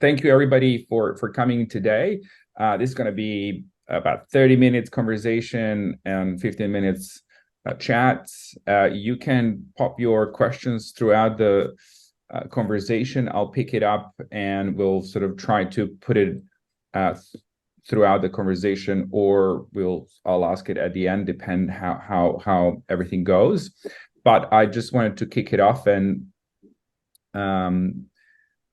thank you everybody for coming today. This is going to be about 30 minutes conversation and 15 minutes chats. You can pop your questions throughout the conversation. I'll pick it up and we'll sort of try to put it throughout the conversation, or I'll ask it at the end, depend how everything goes. But I just wanted to kick it off and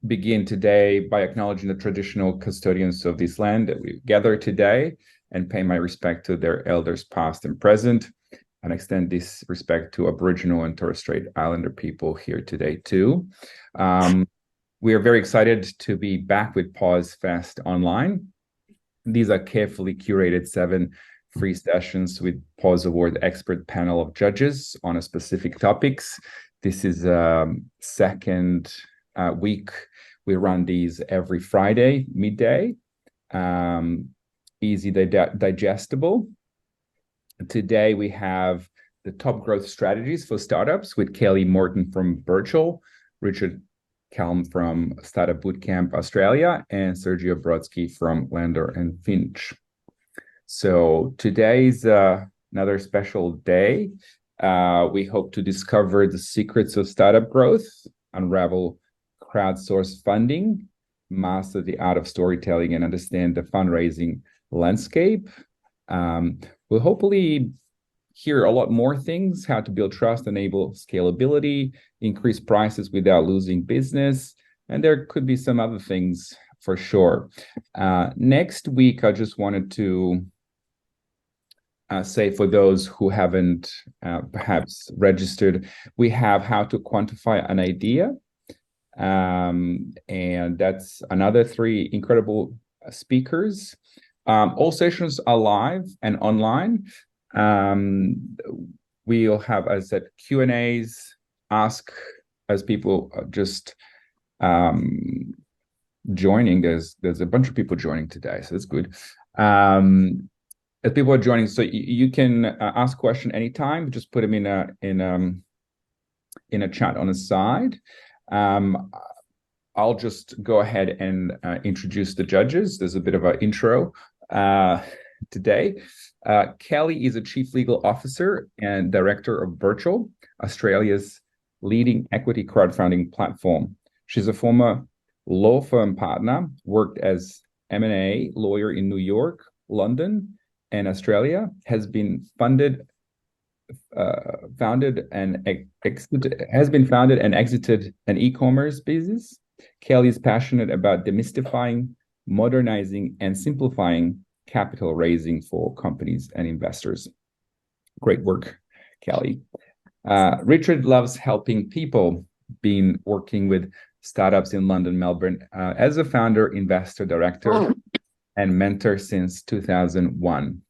begin today by acknowledging the traditional custodians of this land that we gather today and pay my respect to their elders past and present, and extend this respect to Aboriginal and Torres Strait Islander people here today too. We are very excited to be back with Pause Fest Online. These are carefully curated 7 free sessions with Pause Award expert panel of judges on a specific topics. This is second week. We run these every Friday midday, easy digestible. Today we have the top growth strategies for startups with Kelly Morton from Virtual, Richard Kelm from Startup Bootcamp Australia, and Sergio Brodsky from Lander and Finch. So today's another special day. We hope to discover the secrets of startup growth, unravel crowdsourced funding, master the art of storytelling, and understand the fundraising landscape. We'll hopefully hear a lot more things: how to build trust, enable scalability, increase prices without losing business, and there could be some other things for sure. Next week, I just wanted to say, for those who haven't perhaps registered, we have how to quantify an idea. And that's another 3 incredible speakers. All sessions are live and online. We'll have, as I said, Q&As, ask as people just joining. There's a bunch of people joining today, so that's good. As people are joining, so you can ask question anytime. Just put them in a chat on the side. I'll just go ahead and introduce the judges. There's a bit of an intro today. Kelly is a Chief Legal Officer and Director of Virtual, Australia's leading equity crowdfunding platform. She's a former law firm partner, worked as M&A lawyer in New York, London, and Australia, has been founded and exited an e-commerce business. Kelly is passionate about demystifying, modernizing, and simplifying capital raising for companies and investors. Great work, Kelly. Richard loves helping people, been working with startups in London, Melbourne, as a founder, investor, director, and mentor since 2001.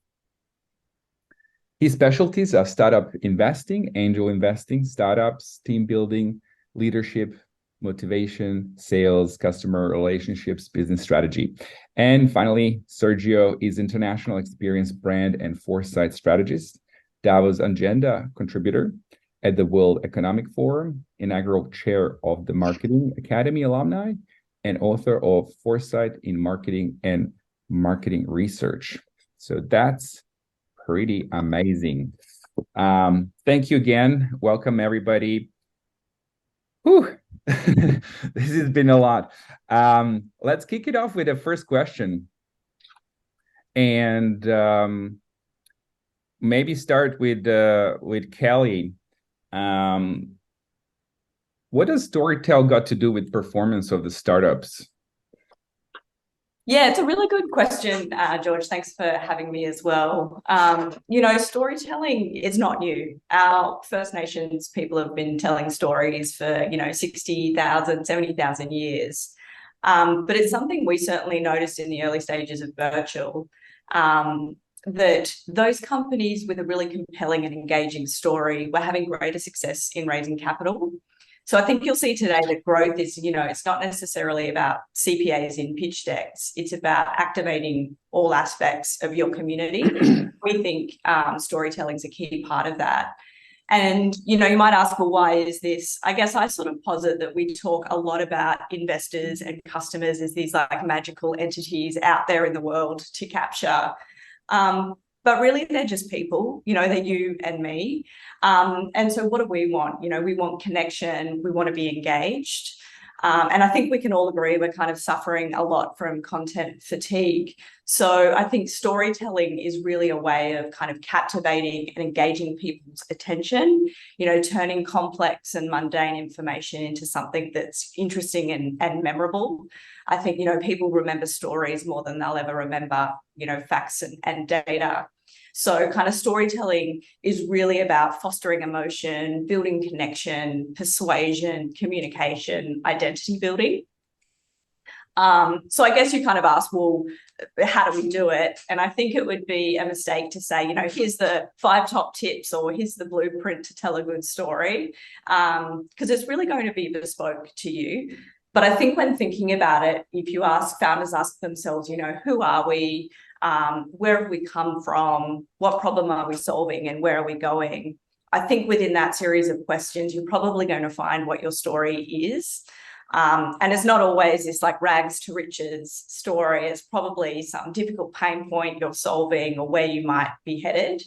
His specialties are startup investing, angel investing, startups, team building, leadership, motivation, sales, customer relationships, business strategy. And finally, Sergio is international experience brand and foresight strategist, Davos Agenda contributor at the World Economic Forum, inaugural chair of the Marketing Academy alumni, and author of Foresight in Marketing and Marketing Research. So that's pretty amazing. Thank you again. Welcome, everybody. Whew. This has been a lot. Let's kick it off with the first question. And maybe start with Kelly. What does storytelling got to do with performance of the startups? Yeah, it's a really good question, George. Thanks for having me as well. Storytelling is not new. Our First Nations people have been telling stories for, 60,000, 70,000 years. But it's something we certainly noticed in the early stages of Virtual, that those companies with a really compelling and engaging story were having greater success in raising capital. So I think you'll see today that growth is, it's not necessarily about CPAs in pitch decks. It's about activating all aspects of your community. We think storytelling is a key part of that. And, you know, you might ask, well, why is this? I guess I sort of posit that we talk a lot about investors and customers as these like magical entities out there in the world to capture. But really, they're just people, you know, they're you and me. And so what do we want? You know, we want connection, we want to be engaged. And I think we can all agree we're kind of suffering a lot from content fatigue. So I think storytelling is really a way of kind of captivating and engaging people's attention, you know, turning complex and mundane information into something that's interesting and memorable. I think, you know, people remember stories more than they'll ever remember, you know, facts and data. So kind of storytelling is really about fostering emotion, building connection, persuasion, communication, identity building. So I guess you kind of ask, well, how do we do it? And I think it would be a mistake to say, you know, here's the 5 top tips or here's the blueprint to tell a good story, because it's really going to be bespoke to you. But I think when thinking about it, if you ask, founders ask themselves, you know, who are we? Where have we come from? What problem are we solving and where are we going? I think within that series of questions, you're probably going to find what your story is. And it's not always this like rags to riches story. It's probably some difficult pain point you're solving or where you might be headed.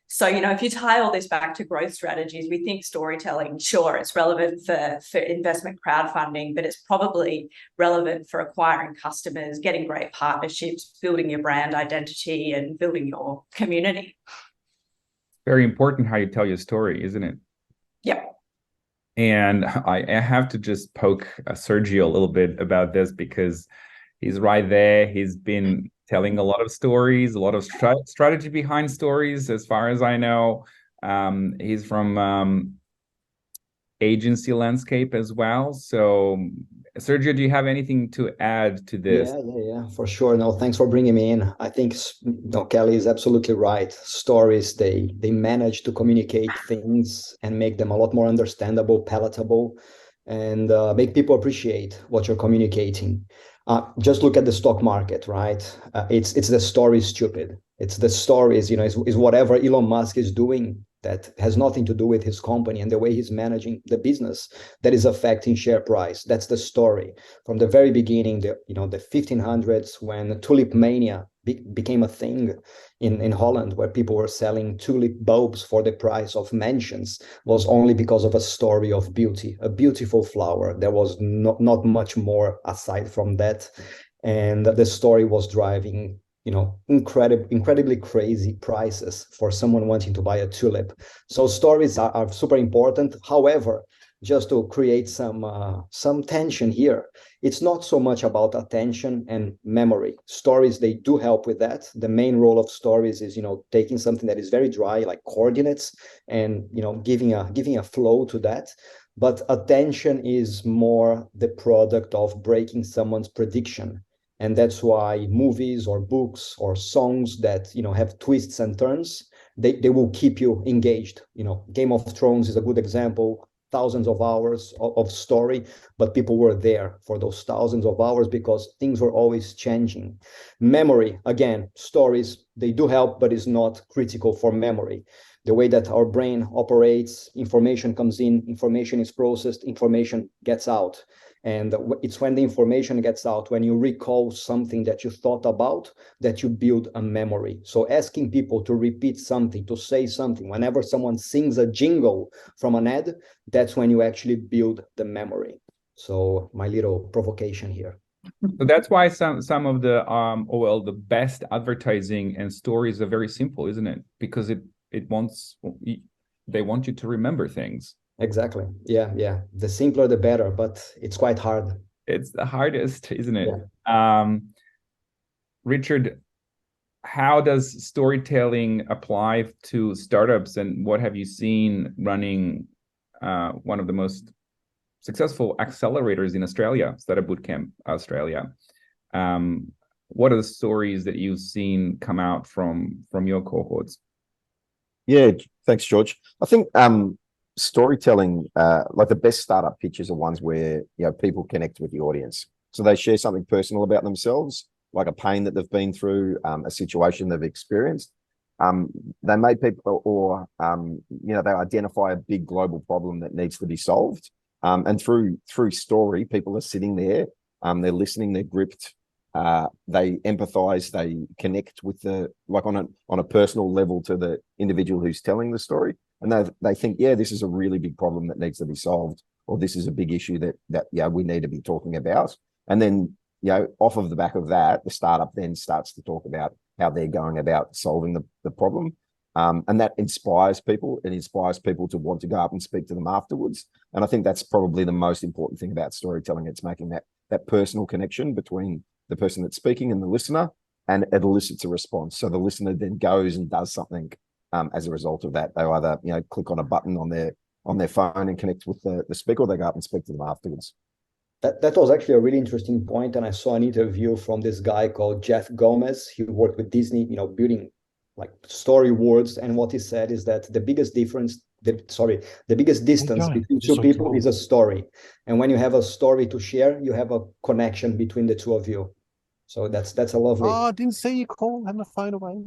So, you know, if you tie all this back to growth strategies, we think storytelling, sure, it's relevant for investment crowdfunding, but it's probably relevant for acquiring customers, getting great partnerships, building your brand identity and building your community. Very important how you tell your story, isn't it? Yeah. And I have to just poke Sergio a little bit about this because he's right there. He's been telling a lot of stories, a lot of strategy behind stories, as far as I know. He's from agency landscape as well. So, Sergio, do you have anything to add to this? Yeah, for sure. No, thanks for bringing me in. I think Kelly is absolutely right. Stories, they manage to communicate things and make them a lot more understandable, palatable, and make people appreciate what you're communicating. Just look at the stock market, right? It's the story stupid. It's the stories, you know, is whatever Elon Musk is doing that has nothing to do with his company and the way he's managing the business that is affecting share price. That's the story. From the very beginning, the 1500s, when tulip mania became a thing in Holland, where people were selling tulip bulbs for the price of mansions, was only because of a story of beauty, a beautiful flower. There was not much more aside from that. And the story was driving, you know, incredibly crazy prices for someone wanting to buy a tulip. So stories are super important. However, just to create some tension here, it's not so much about attention and memory. Stories, they do help with that. The main role of stories is, you know, taking something that is very dry, like coordinates, and, you know, giving a flow to that. But attention is more the product of breaking someone's prediction. And that's why movies or books or songs that, you know, have twists and turns, they will keep you engaged. You know, Game of Thrones is a good example. Thousands of hours of story, but people were there for those thousands of hours because things were always changing. Memory, again, stories, they do help, but it's not critical for memory. The way that our brain operates, information comes in, information is processed, information gets out. And it's when the information gets out, when you recall something that you thought about, that you build a memory. So asking people to repeat something, to say something, whenever someone sings a jingle from an ad, that's when you actually build the memory. So my little provocation here. So that's why some of the the best advertising and stories are very simple, isn't it? Because they want you to remember things. Exactly. Yeah. The simpler, the better, but it's quite hard. It's the hardest, isn't it? Yeah. Richard, how does storytelling apply to startups, and what have you seen running one of the most successful accelerators in Australia, Startup Bootcamp Australia? What are the stories that you've seen come out from your cohorts? Yeah, thanks, George. I think storytelling, like the best startup pitches are ones where, you know, people connect with the audience. So they share something personal about themselves, like a pain that they've been through, a situation they've experienced, they may people or they identify a big global problem that needs to be solved. And through story, people are sitting there, they're listening, they're gripped, they empathize, they connect with on a personal level to the individual who's telling the story, and they think, yeah, this is a really big problem that needs to be solved, or this is a big issue that we need to be talking about. And then off of the back of that, the startup then starts to talk about how they're going about solving the problem. And that inspires people. It inspires people to want to go up and speak to them afterwards. And I think that's probably the most important thing about storytelling. It's making that personal connection between the person that's speaking and the listener, and it elicits a response. So the listener then goes and does something as a result of that. They either click on a button on their phone and connect with the speaker, or they go up and speak to them afterwards. That was actually a really interesting point, and I saw an interview from this guy called Jeff Gomez. He worked with Disney, building like story worlds, and what he said is that the biggest distance between two people is a story, and when you have a story to share, you have a connection between the two of you. So that's a lovely. Oh, I didn't see you call. Had my phone away.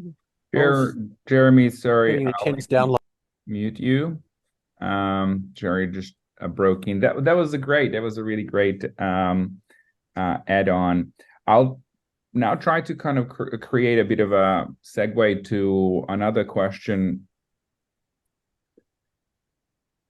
Jeremy, sorry, I'll mute you. Jerry just broke in. That was a really great add-on. I'll now try to kind of create a bit of a segue to another question.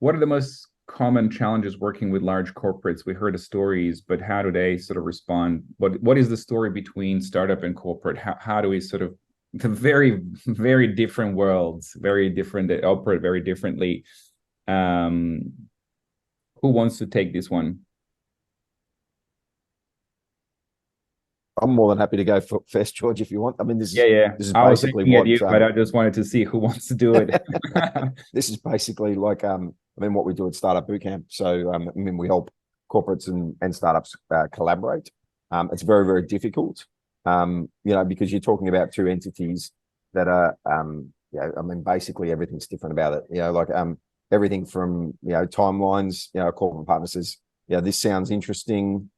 What are the most common challenges working with large corporates? We heard the stories, but how do they sort of respond? What is the story between startup and corporate? How do we sort of, the very, very different worlds, very different, they operate very differently. Who wants to take this one? I'm more than happy to go first, George, if you want. I mean, this is I was basically what, you, but I just wanted to see who wants to do it. This is basically like, what we do at Startup Bootcamp. So, we help corporates and startups collaborate. It's very, very difficult, because you're talking about two entities that are, basically everything's different about it. Everything from, timelines. A corporate partner says, this sounds interesting.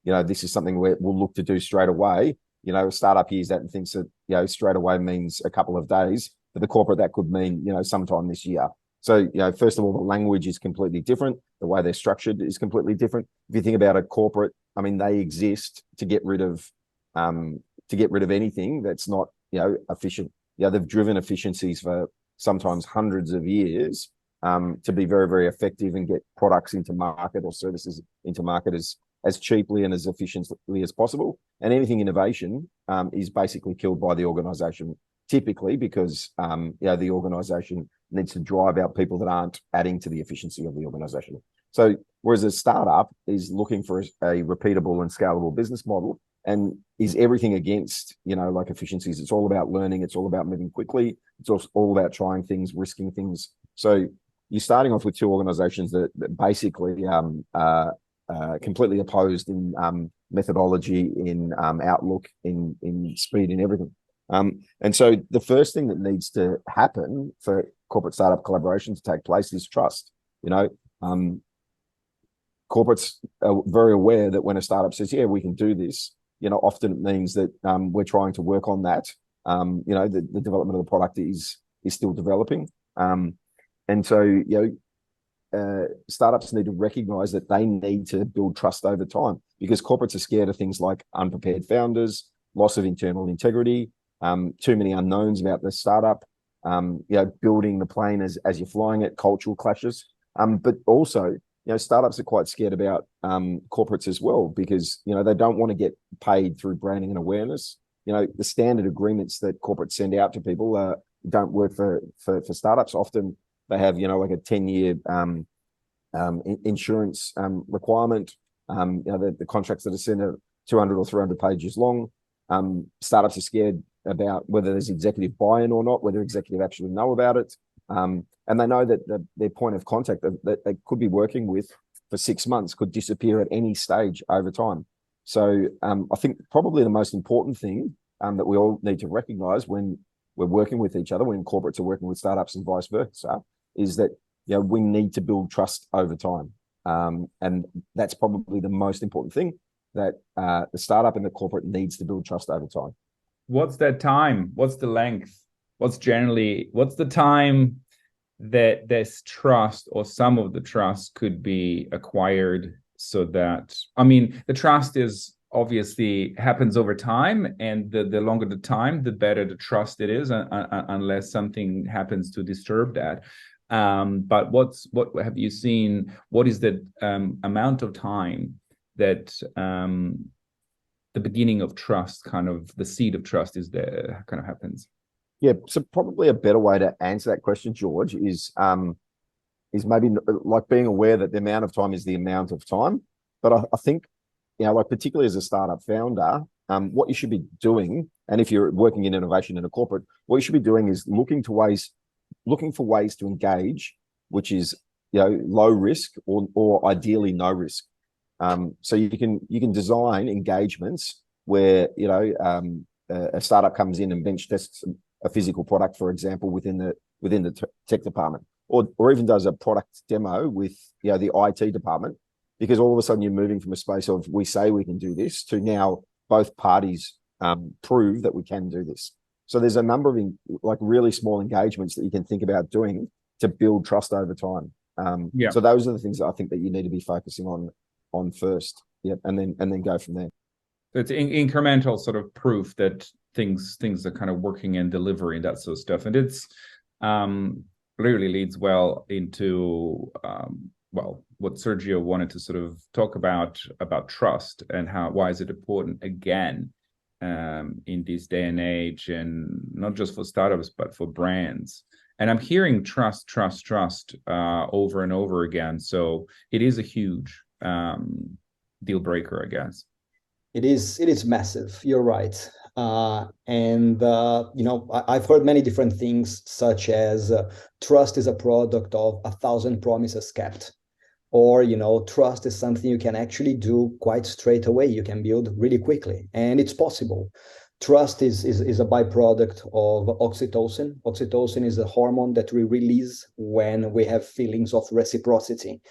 This is something we'll look to do straight away. A startup hears that and thinks that, straight away means a couple of days. For the corporate, that could mean, sometime this year. So, first of all, the language is completely different. The way they're structured is completely different. If you think about a corporate, they exist to get rid of anything that's not, efficient. They've driven efficiencies for sometimes hundreds of years to be very, very effective and get products into market or services into market as cheaply and as efficiently as possible. And anything innovation is basically killed by the organization, typically because the organization needs to drive out people that aren't adding to the efficiency of the organization. So whereas a startup is looking for a repeatable and scalable business model and is everything against, efficiencies. It's all about learning. It's all about moving quickly. It's all about trying things, risking things. So you're starting off with two organizations that basically completely opposed in methodology, in outlook, in speed, in everything. And so the first thing that needs to happen for corporate startup collaboration to take place is trust. Corporates are very aware that when a startup says, yeah, we can do this, often it means that we're trying to work on that. The development of the product is still developing. And so, startups need to recognize that they need to build trust over time, because corporates are scared of things like unprepared founders, loss of internal integrity, too many unknowns about the startup, building the plane as you're flying it, cultural clashes. But also, startups are quite scared about corporates as well, because, they don't want to get paid through branding and awareness. The standard agreements that corporates send out to people don't work for startups. Often they have, like a 10-year insurance requirement. The contracts that are sent are 200 or 300 pages long. Startups are scared about whether there's executive buy-in or not, whether executive actually know about it. And they know that their point of contact that they could be working with for 6 months could disappear at any stage over time. So I think probably the most important thing that we all need to recognize when we're working with each other, when corporates are working with startups and vice versa, is that we need to build trust over time. And that's probably the most important thing, that the startup and the corporate needs to build trust over time. What's that time? What's the length? what's the time that this trust or some of the trust could be acquired, so that, I mean, the trust is obviously happens over time, and the longer the time, the better the trust it is, unless something happens to disturb that. But what have you seen? What is the amount of time that the beginning of trust, kind of the seed of trust, is there, kind of happens? Yeah, so probably a better way to answer that question, George, is maybe like being aware that the amount of time is the amount of time. But I think, you know, like particularly as a startup founder, what you should be doing, and if you're working in innovation in a corporate, what you should be doing is looking for ways to engage, which is, you know, low risk or ideally no risk. So you can design engagements where, you know, a startup comes in and bench tests a physical product, for example, within the tech department, or even does a product demo with, you know, the IT department, because all of a sudden you're moving from a space of we say we can do this to now both parties prove that we can do this. So there's a number of like really small engagements that you can think about doing to build trust over time. So those are the things that I think that you need to be focusing on first, and then go from there. So it's incremental sort of proof that things are kind of working and delivering, that sort of stuff. And it's clearly leads well into what Sergio wanted to sort of talk about trust, and why is it important again in this day and age, and not just for startups but for brands. And I'm hearing trust over and over again. So it is a huge deal breaker, I guess. It is massive. You're right. You know, I've heard many different things, such as trust is a product of 1,000 promises kept, or, you know, trust is something you can actually do quite straight away. You can build really quickly, and it's possible. Trust is a byproduct of oxytocin. Oxytocin is a hormone that we release when we have feelings of reciprocity.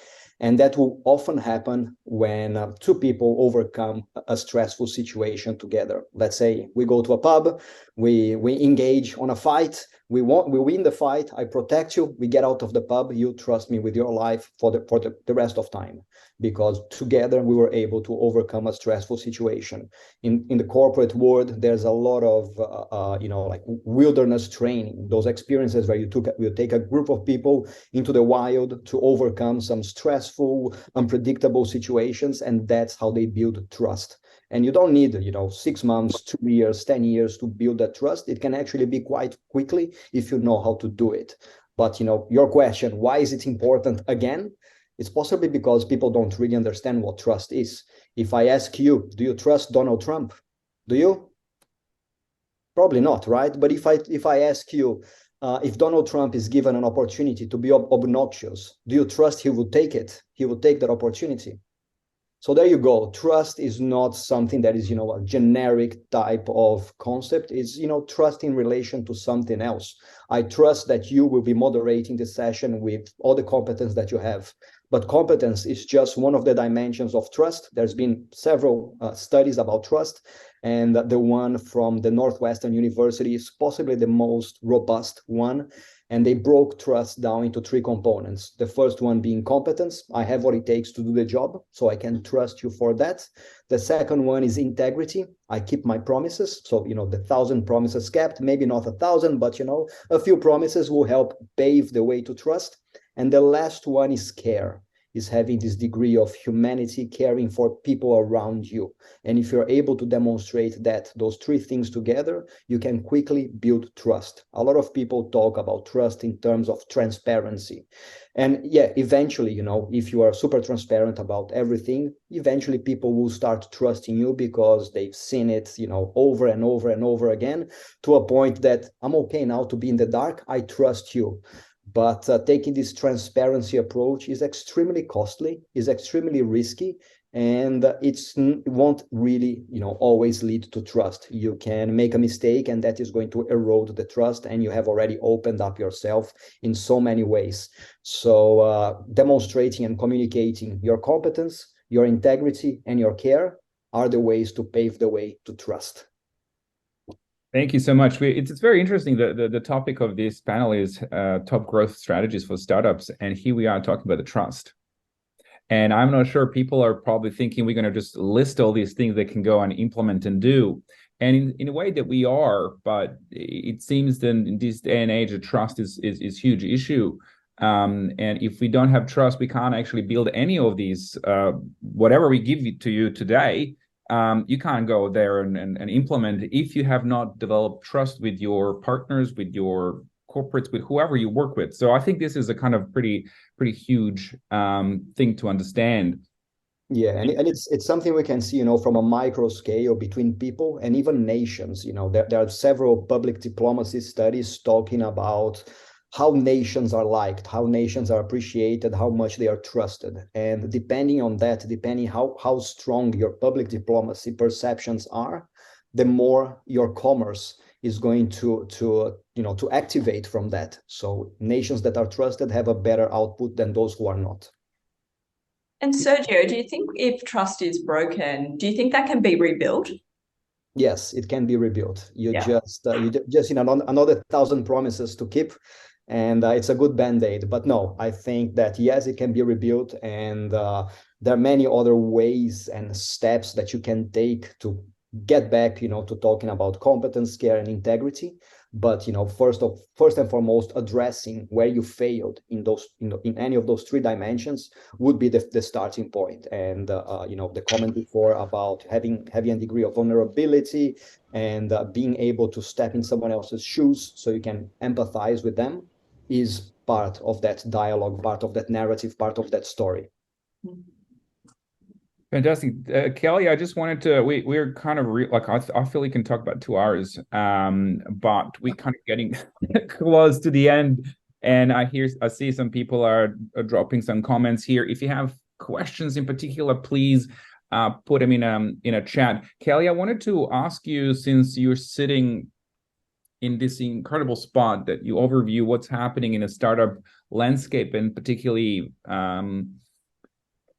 And that will often happen when two people overcome a stressful situation together. Let's say we go to a pub, we engage on a fight, we win the fight, I protect you, we get out of the pub, you trust me with your life for the rest of time, because together we were able to overcome a stressful situation. In the corporate world, there's a lot of you know, like wilderness training, those experiences where you take a group of people into the wild to overcome some stressful, unpredictable situations, and that's how they build trust. And you don't need, you know, 6 months, 2 years, 10 years to build that trust. It can actually be quite quickly if you know how to do it. But, you know, your question, why is it important again? It's possibly because people don't really understand what trust is. If I ask you, do you trust Donald Trump? Do you? Probably not, right? But if I ask you, if Donald Trump is given an opportunity to be obnoxious, do you trust he will take it? He will take that opportunity. So there you go. Trust is not something that is, you know, a generic type of concept. It's, you know, trust in relation to something else. I trust that you will be moderating the session with all the competence that you have. But competence is just one of the dimensions of trust. There's been several studies about trust, and the one from the Northwestern University is possibly the most robust one. And they broke trust down into 3 components. The first one being competence. I have what it takes to do the job, so I can trust you for that. The second one is integrity. I keep my promises. So, you know, the 1,000 promises kept, maybe not 1,000, but, you know, a few promises will help pave the way to trust. And the last one is care, is having this degree of humanity, caring for people around you. And if you're able to demonstrate that, those 3 things together, you can quickly build trust. A lot of people talk about trust in terms of transparency. And yeah, eventually, you know, if you are super transparent about everything, eventually people will start trusting you because they've seen it, you know, over and over and over again, to a point that I'm okay now to be in the dark, I trust you. But taking this transparency approach is extremely costly, is extremely risky, and it won't really, you know, always lead to trust. You can make a mistake, and that is going to erode the trust, and you have already opened up yourself in so many ways. So demonstrating and communicating your competence, your integrity, and your care are the ways to pave the way to trust. Thank you so much. It's very interesting. The topic of this panel is top growth strategies for startups. And here we are talking about the trust. And I'm not sure, people are probably thinking we're going to just list all these things they can go and implement and do. And in a way that we are, but it seems that in this day and age, the trust is huge issue. And if we don't have trust, we can't actually build any of these, whatever we give to you today. You can't go there and implement if you have not developed trust with your partners, with your corporates, with whoever you work with. So I think this is a kind of pretty huge thing to understand. Yeah, and it's something we can see, from a micro scale between people and even nations. There are several public diplomacy studies talking about how nations are liked, how nations are appreciated, how much they are trusted. And depending on that, depending how strong your public diplomacy perceptions are, the more your commerce is going to activate from that. So nations that are trusted have a better output than those who are not. And Sergio, do you think if trust is broken, do you think that can be rebuilt? Yes, it can be rebuilt. You Yeah. just another 1,000 promises to keep, and it's a good band-aid. But no, I think that yes, it can be rebuilt, and there are many other ways and steps that you can take to get back, to talking about competence, care, and integrity. But first and foremost, addressing where you failed in those, in any of those three dimensions would be the starting point. And the comment before about having a degree of vulnerability and being able to step in someone else's shoes so you can empathize with them is part of that dialogue, part of that narrative, part of that story. Fantastic. Kelly, I just wanted to, we're kind of I feel we can talk about 2 hours, but we kind of getting close to the end. And I see some people are dropping some comments here. If you have questions in particular, please put them in a chat. Kelly, I wanted to ask you, since you're sitting in this incredible spot, that you overview what's happening in a startup landscape, and particularly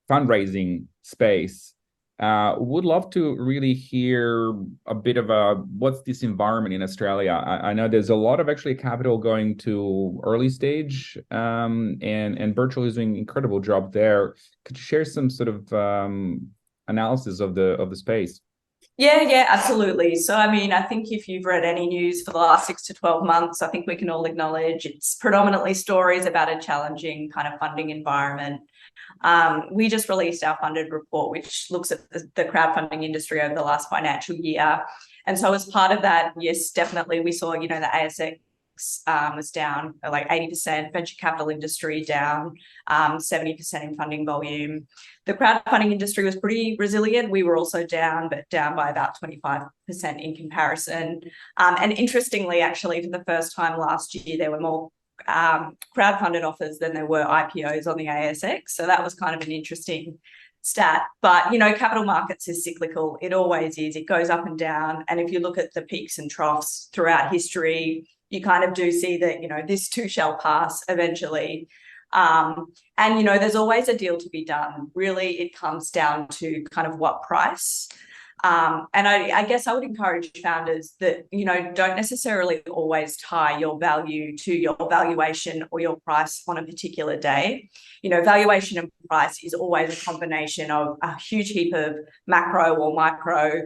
fundraising space. Would love to really hear a bit of what's this environment in Australia. I know there's a lot of actually capital going to early stage, and Virtual is doing an incredible job there. Could you share some sort of analysis of the space? Yeah, absolutely. So, I mean, I think if you've read any news for the last 6 to 12 months, I think we can all acknowledge it's predominantly stories about a challenging kind of funding environment. We just released our funded report, which looks at the crowdfunding industry over the last financial year. And so as part of that, yes, definitely we saw, the ASX was down like 80%, venture capital industry down 70% in funding volume. The crowdfunding industry was pretty resilient. We were also down, but down by about 25% in comparison. And interestingly, actually, for the first time last year, there were more crowdfunded offers than there were IPOs on the ASX. So that was kind of an interesting stat. But, capital markets is cyclical. It always is. It goes up and down. And if you look at the peaks and troughs throughout history, you kind of do see that, this too shall pass eventually. And, there's always a deal to be done. Really, it comes down to kind of what price. And I guess I would encourage founders that, don't necessarily always tie your value to your valuation or your price on a particular day. Valuation and price is always a combination of a huge heap of macro or micro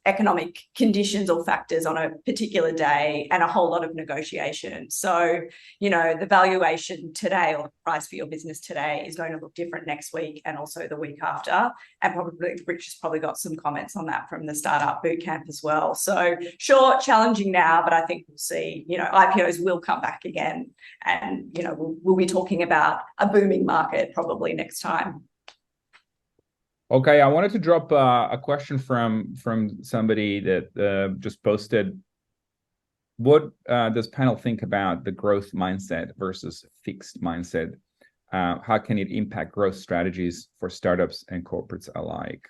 economic conditions or factors on a particular day, and a whole lot of negotiation. So, the valuation today or the price for your business today is going to look different next week and also the week after. And probably Rich has probably got some comments on that from the startup bootcamp as well. So sure, challenging now, but I think we'll see, IPOs will come back again, and, we'll be talking about a booming market probably next time. Okay, I wanted to drop a question from somebody that just posted. What does panel think about the growth mindset versus fixed mindset? How can it impact growth strategies for startups and corporates alike?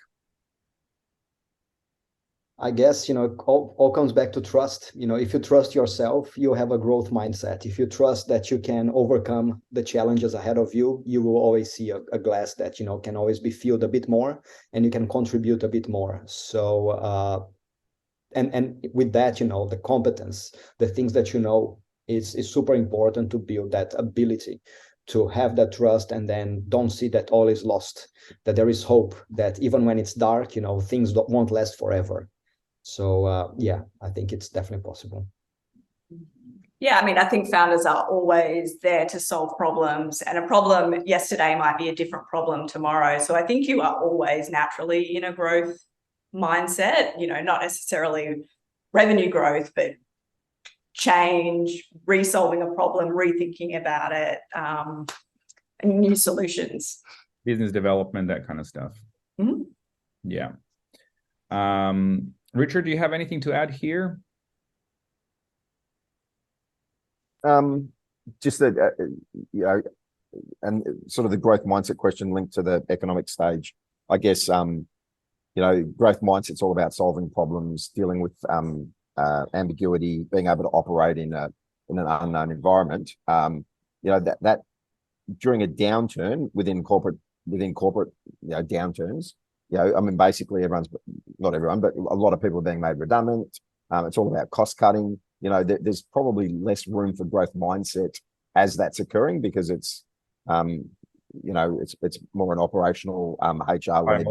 I guess, all comes back to trust. If you trust yourself, you have a growth mindset. If you trust that you can overcome the challenges ahead of you, you will always see a glass that, can always be filled a bit more, and you can contribute a bit more. So and with that, you know, the competence, the things that you know is super important to build that ability to have that trust, and then don't see that all is lost, that there is hope, that even when it's dark, you know, things won't last forever. So yeah, I think it's definitely possible. Yeah, I mean, I think founders are always there to solve problems, and a problem yesterday might be a different problem tomorrow. So I think you are always naturally in a growth mindset, you know, not necessarily revenue growth, but change, resolving a problem, rethinking about it, and new solutions. Business development, that kind of stuff. Mm-hmm. Yeah. Richard, do you have anything to add here? Just that, you know, and sort of the growth mindset question linked to the economic stage. I guess, you know, growth mindset's all about solving problems, dealing with ambiguity, being able to operate in an unknown environment. You know, that during a downturn within corporate, you know, downturns, you know, I mean, basically not everyone, but a lot of people are being made redundant. It's all about cost cutting. You know, there's probably less room for growth mindset as that's occurring, because it's, you know, it's more an operational HR led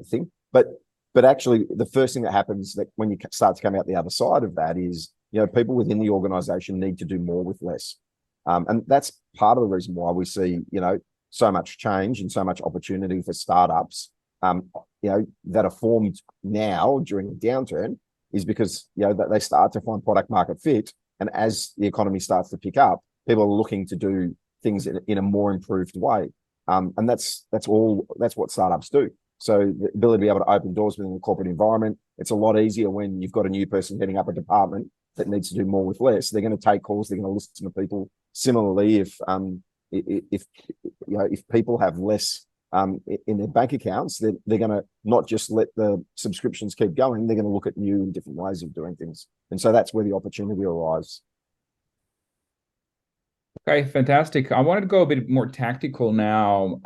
thing. But actually, the first thing that happens that when you start to come out the other side of that is, you know, people within the organization need to do more with less. And that's part of the reason why we see, you know, so much change and so much opportunity for startups, you know, that are formed now during a downturn, is because, you know, that they start to find product market fit. And as the economy starts to pick up, people are looking to do things in a more improved way. And that's what startups do. So the ability to be able to open doors within the corporate environment, it's a lot easier when you've got a new person heading up a department that needs to do more with less. They're going to take calls, they're going to listen to people. Similarly, if you know, if people have less in their bank accounts, they're going to not just let the subscriptions keep going, they're going to look at new and different ways of doing things. And so that's where the opportunity arrives. Okay, fantastic. I wanted to go a bit more tactical now.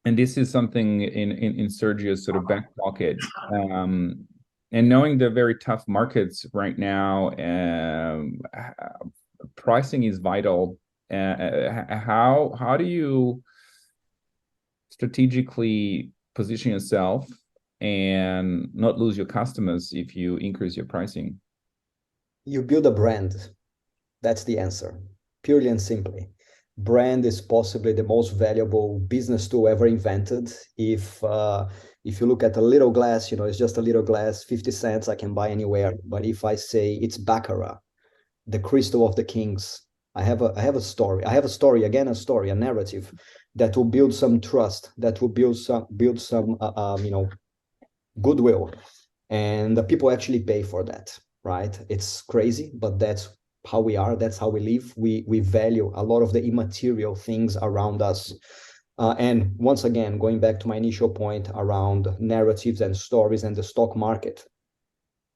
And this is something in Sergio's sort of back pocket. And knowing the very tough markets right now, pricing is vital. How do you strategically position yourself and not lose your customers if you increase your pricing? You build a brand. That's the answer, purely and simply. Brand is possibly the most valuable business tool ever invented. If you look at a little glass, you know, it's just a little glass, 50 cents, I can buy anywhere. But if I say it's Baccarat, the crystal of the kings, I have a story, a narrative that will build some trust, that will build some you know, goodwill, and the people actually pay for that, right? It's crazy, but that's how we are, that's how we live. We value a lot of the immaterial things around us. And once again, going back to my initial point around narratives and stories and the stock market,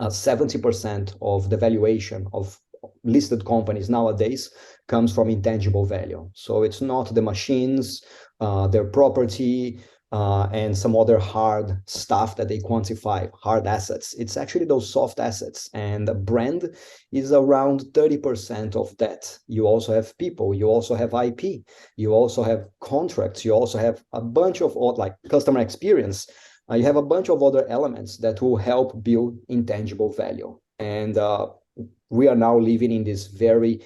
70% of the valuation of listed companies nowadays comes from intangible value. So it's not the machines, their property, and some other hard stuff that they quantify, hard assets. It's actually those soft assets, and the brand is around 30% of that. You also have people, you also have IP, you also have contracts, you also have a bunch of like customer experience. You have a bunch of other elements that will help build intangible value. And we are now living in this very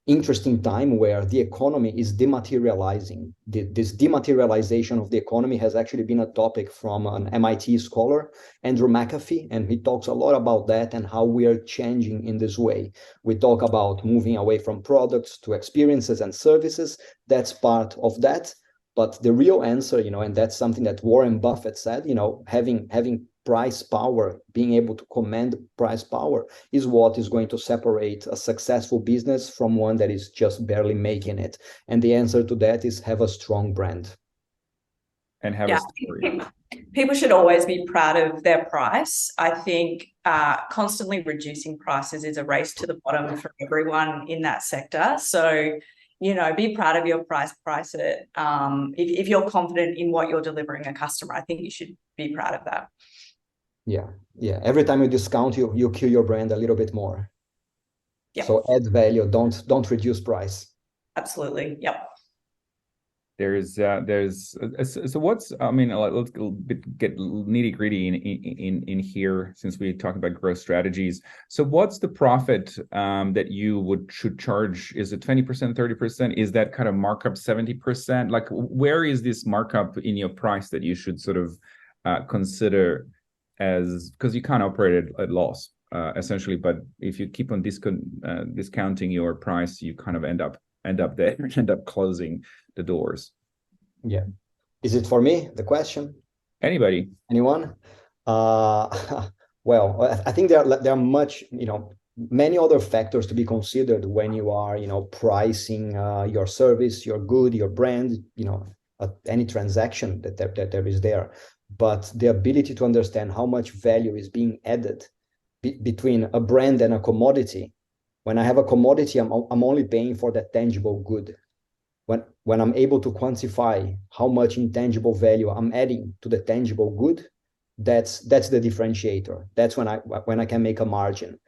interesting time where the economy is dematerializing. This dematerialization of the economy has actually been a topic from an MIT scholar, Andrew McAfee, and he talks a lot about that and how we are changing in this way. We talk about moving away from products to experiences and services. That's part of that. But the real answer, you know, and that's something that Warren Buffett said, you know, having price power, being able to command price power is what is going to separate a successful business from one that is just barely making it. And the answer to that is have a strong brand. And have a story. People should always be proud of their price. I think constantly reducing prices is a race to the bottom for everyone in that sector. So, you know, be proud of your price it. If you're confident in what you're delivering a customer, I think you should be proud of that. Yeah, yeah. Every time you discount, you kill your brand a little bit more. Yep. So add value, don't reduce price. Absolutely. Yep. There's so what's, I mean, let's get nitty gritty in here, since we talked about growth strategies. So what's the profit that you should charge? Is it 20%, 30%? Is that kind of markup 70%? Like, where is this markup in your price that you should sort of consider, as, because you can't operate at loss essentially, but if you keep on discounting your price, you kind of end up there, end up closing the doors. Yeah. Is it for me, the question? Anybody? Anyone? Well, I think there are much, many other factors to be considered when you are, pricing your service, your good, your brand, any transaction that there is there. But the ability to understand how much value is being added between a brand and a commodity. When I have a commodity, I'm only paying for that tangible good. When I'm able to quantify how much intangible value I'm adding to the tangible good, that's the differentiator. That's when I can make a margin.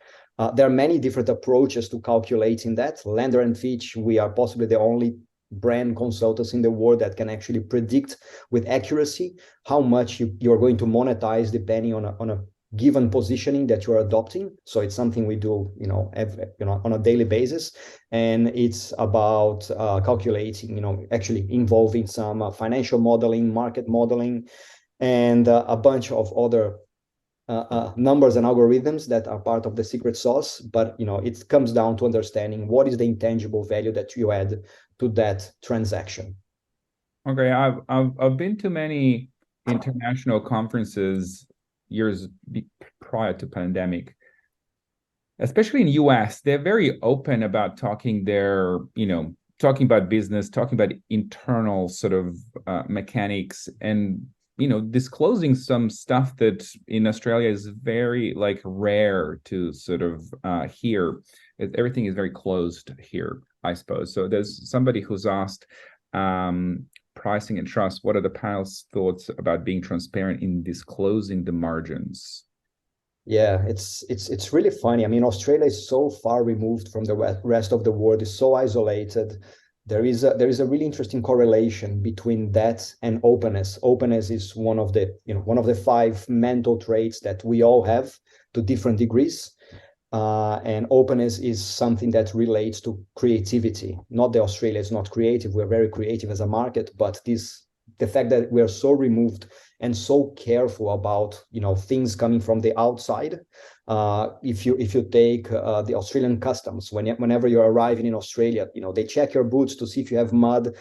There are many different approaches to calculating that. Lander and Fitch, we are possibly the only brand consultants in the world that can actually predict with accuracy how much you're going to monetize depending on a given positioning that you're adopting. So it's something we do, on a daily basis, and it's about calculating, actually involving some financial modeling, market modeling, and a bunch of other numbers and algorithms that are part of the secret sauce. But it comes down to understanding what is the intangible value that you add to that transaction. Okay, I've been to many international conferences years prior to pandemic, especially in US. They're very open about talking talking about business, talking about internal sort of mechanics, and disclosing some stuff that in Australia is very like rare to sort of hear. Everything is very closed here, I suppose. So there's somebody who's asked, pricing and trust, what are the panel's thoughts about being transparent in disclosing the margins? Yeah, it's really funny. I mean, Australia is so far removed from the rest of the world, is so isolated. There is a really interesting correlation between that and openness. Openness is one of the 5 mental traits that we all have to different degrees. And openness is something that relates to creativity. Not that Australia is not creative. We're very creative as a market, but the fact that we're so removed and so careful about things coming from the outside. If you take the Australian customs, whenever you're arriving in Australia, they check your boots to see if you have mud.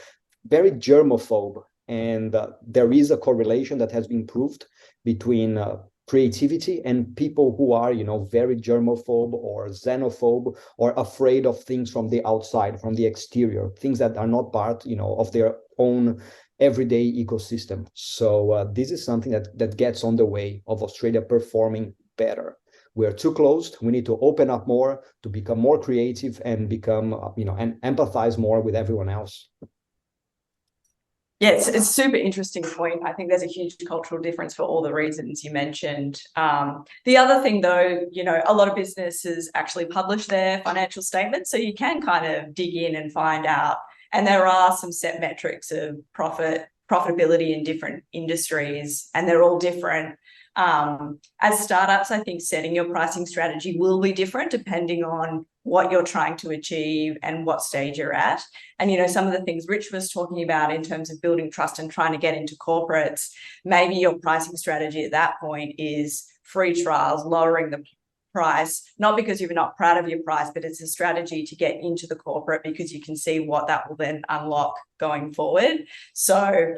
Very germaphobe, and there is a correlation that has been proved between creativity and people who are very germaphobe or xenophobe or afraid of things from the outside, from the exterior, things that are not part of their own everyday ecosystem. So this is something that gets on the way of Australia performing better. We're too closed. We need to open up more to become more creative and become and empathize more with everyone else. Yeah, it's a super interesting point. I think there's a huge cultural difference for all the reasons you mentioned. The other thing, though, a lot of businesses actually publish their financial statements, so you can kind of dig in and find out. And there are some set metrics of profitability in different industries, and they're all different. As startups, I think setting your pricing strategy will be different depending on what you're trying to achieve and what stage you're at. And, some of the things Rich was talking about in terms of building trust and trying to get into corporates, maybe your pricing strategy at that point is free trials, lowering the price, not because you're not proud of your price, but it's a strategy to get into the corporate because you can see what that will then unlock going forward. So,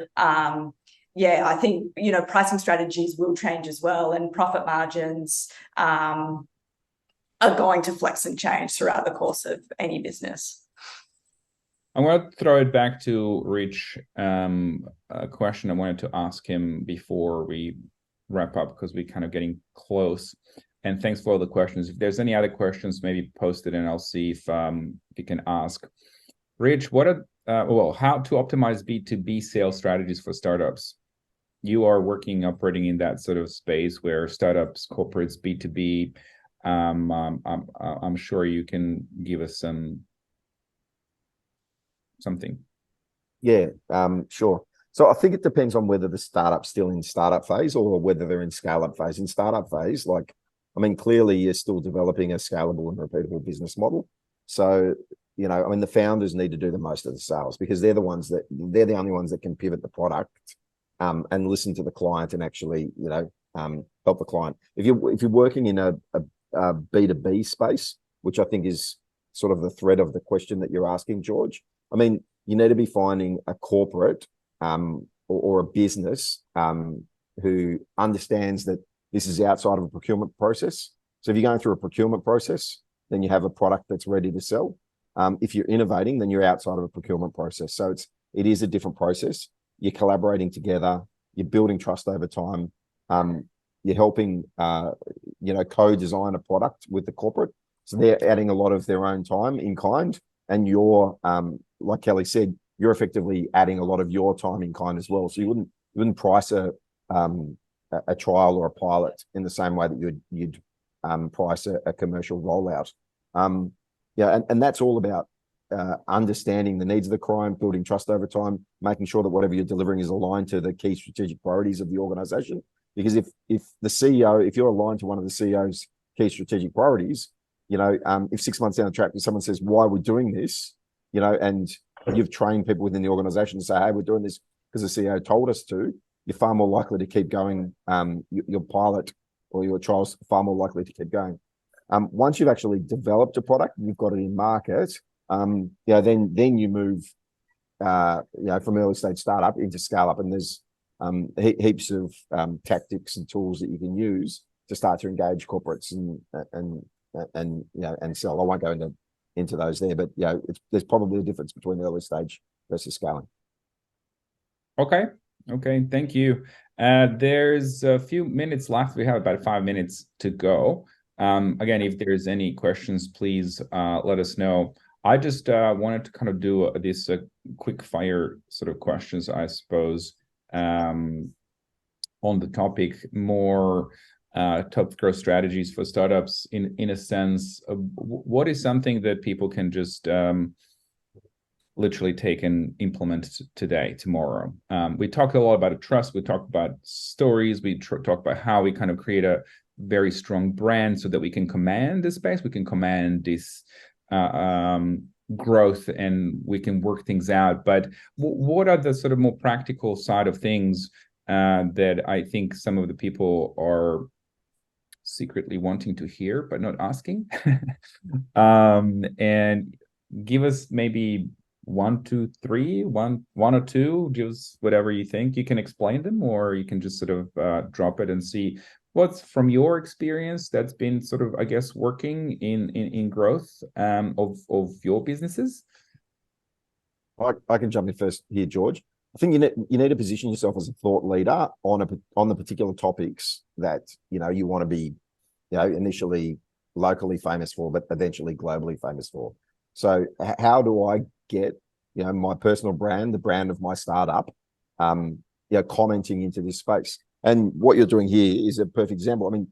yeah, I think, pricing strategies will change as well, and profit margins are going to flex and change throughout the course of any business. I'm going to throw it back to Rich. A question I wanted to ask him before we wrap up, because we're kind of getting close. And thanks for all the questions. If there's any other questions, maybe post it and I'll see if you can ask. Rich, how to optimize B2B sales strategies for startups? you are operating in that sort of space where startups, corporates, B2B. I'm sure you can give us something. Yeah, sure. So I think it depends on whether the startup's still in startup phase or whether they're in scale-up phase. In startup phase, like, I mean, clearly you're still developing a scalable and repeatable business model. So, you know, I mean, the founders need to do the most of the sales because they're the only ones that can pivot the product and listen to the client and actually, you know, help the client. If you're working in a B2B space, which I think is sort of the thread of the question that you're asking, George, I mean, you need to be finding a corporate or a business who understands that this is outside of a procurement process. So if you're going through a procurement process, then you have a product that's ready to sell. If you're innovating, then you're outside of a procurement process. So it is a different process. You're collaborating together. You're building trust over time. You're helping, you know, co-design a product with the corporate. So they're adding a lot of their own time in kind, and you're, like Kelly said, you're effectively adding a lot of your time in kind as well. So you wouldn't price a trial or a pilot in the same way that you'd price a commercial rollout. Yeah, and that's all about understanding the needs of the client, building trust over time, making sure that whatever you're delivering is aligned to the key strategic priorities of the organization. Because if the CEO, if you're aligned to one of the CEO's key strategic priorities, you know, if 6 months down the track, if someone says, why are we doing this, you know, and you've trained people within the organization to say, hey, we're doing this because the CEO told us to, you're far more likely to keep going. Your pilot or your trial's far more likely to keep going. Once you've actually developed a product and you've got it in market, yeah, then you move, you know, from early stage startup into scale up, and there's heaps of tactics and tools that you can use to start to engage corporates and you know, and sell. I won't go into those there, but you know, there's probably a difference between early stage versus scaling. Okay, thank you. There's a few minutes left. We have about 5 minutes to go. Again, if there's any questions, please let us know. I just wanted to kind of do this quick fire sort of questions, I suppose, on the topic, more top growth strategies for startups in a sense. What is something that people can just literally take and implement today, tomorrow? We talked a lot about trust. We talked about stories. We talked about how we kind of create a very strong brand so that we can command this space. We can command this growth, and we can work things out. But what are the sort of more practical side of things that I think some of the people are secretly wanting to hear but not asking? And give us maybe 1, 2, 3, one or two, just whatever you think. You can explain them, or you can just sort of drop it and see what's from your experience that's been sort of, I guess, working in growth of your businesses. I can jump in first here, George. I think you need to position yourself as a thought leader on the particular topics that, you know, you want to be, you know, initially locally famous for, but eventually globally famous for. So how do I get, you know, my personal brand, the brand of my startup, you know, commenting into this space? And what you're doing here is a perfect example. I mean,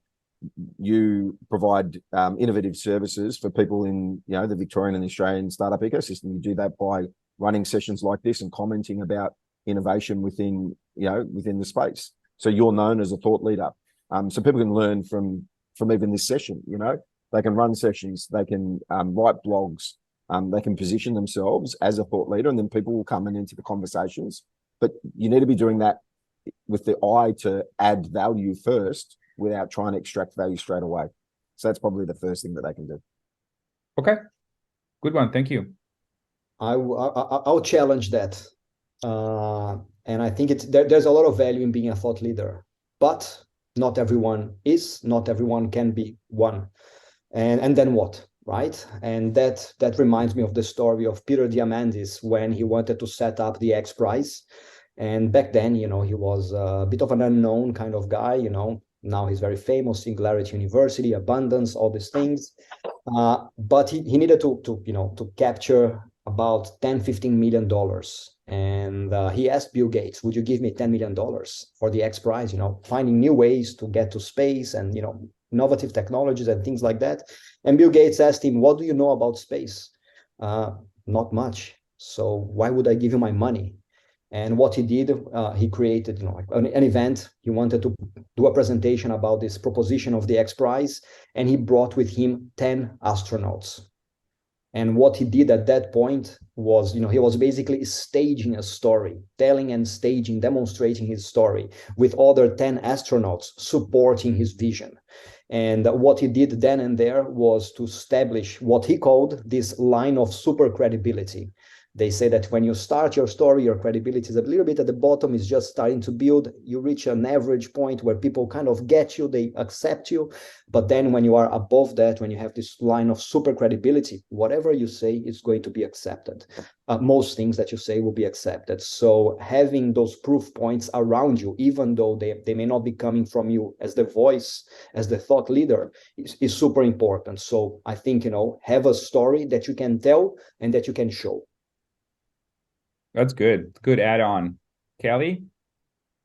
you provide innovative services for people in, you know, the Victorian and Australian startup ecosystem. You do that by running sessions like this and commenting about innovation within, you know, within the space. So you're known as a thought leader. So people can learn from even this session. You know, they can run sessions, they can write blogs, they can position themselves as a thought leader, and then people will come into the conversations. But you need to be doing that with the eye to add value first, without trying to extract value straight away. So that's probably the first thing that they can do. Okay, good one. Thank you. I'll challenge that, and I think there's a lot of value in being a thought leader, but not everyone can be one. And then what, right? And that reminds me of the story of Peter Diamandis when he wanted to set up the X Prize. And back then, you know, he was a bit of an unknown kind of guy, you know. Now he's very famous, Singularity University, Abundance, all these things. But he needed to capture about 10, 15 million dollars. And he asked Bill Gates, would you give me $10 million for the X Prize, finding new ways to get to space and, innovative technologies and things like that. And Bill Gates asked him, what do you know about space? Not much. So why would I give you my money? And what he did, he created an event. He wanted to do a presentation about this proposition of the X Prize, and he brought with him 10 astronauts. And what he did at that point was, he was basically staging a story, telling and staging, demonstrating his story with other 10 astronauts supporting his vision. And what he did then and there was to establish what he called this line of super credibility. They say that when you start your story, your credibility is a little bit at the bottom, is just starting to build. You reach an average point where people kind of get you, they accept you. But then when you are above that, when you have this line of super credibility, whatever you say is going to be accepted. Most things that you say will be accepted. So having those proof points around you, even though they may not be coming from you as the voice, as the thought leader, is super important. So I think, have a story that you can tell and that you can show. That's good. Good add-on. Kelly?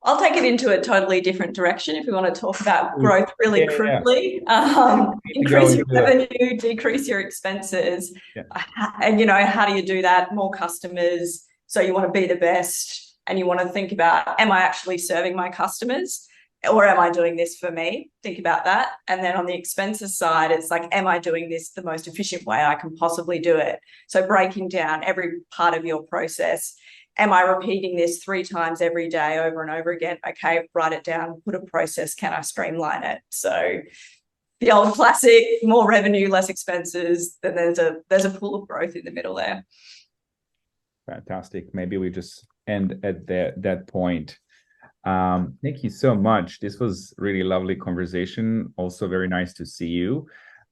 I'll take it into a totally different direction if we want to talk about growth really crudely. Increase your revenue, decrease your expenses. Yeah. And, how do you do that? More customers. So you want to be the best and you want to think about, am I actually serving my customers? Or am I doing this for me? Think about that. And then on the expenses side, it's like, am I doing this the most efficient way I can possibly do it? So breaking down every part of your process. Am I repeating this 3 times every day over and over again? Okay, write it down, put a process. Can I streamline it? So the old classic, more revenue, less expenses. Then there's a pool of growth in the middle there. Fantastic. Maybe we just end at that point. Thank you so much. This was really lovely conversation. Also very nice to see you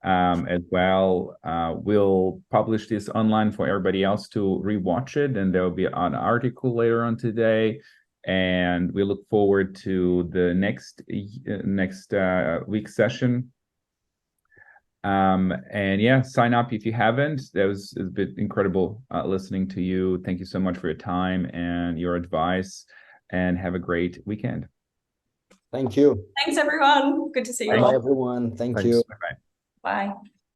as well. We'll publish this online for everybody else to rewatch it, and there will be an article later on today. And we look forward to the next week's session. And yeah, sign up if you haven't. That was a bit incredible listening to you. Thank you so much for your time and your advice. And have a great weekend. Thank you. Thanks, everyone. Good to see you all. Bye, everyone. Thanks. You. Bye-bye. Bye.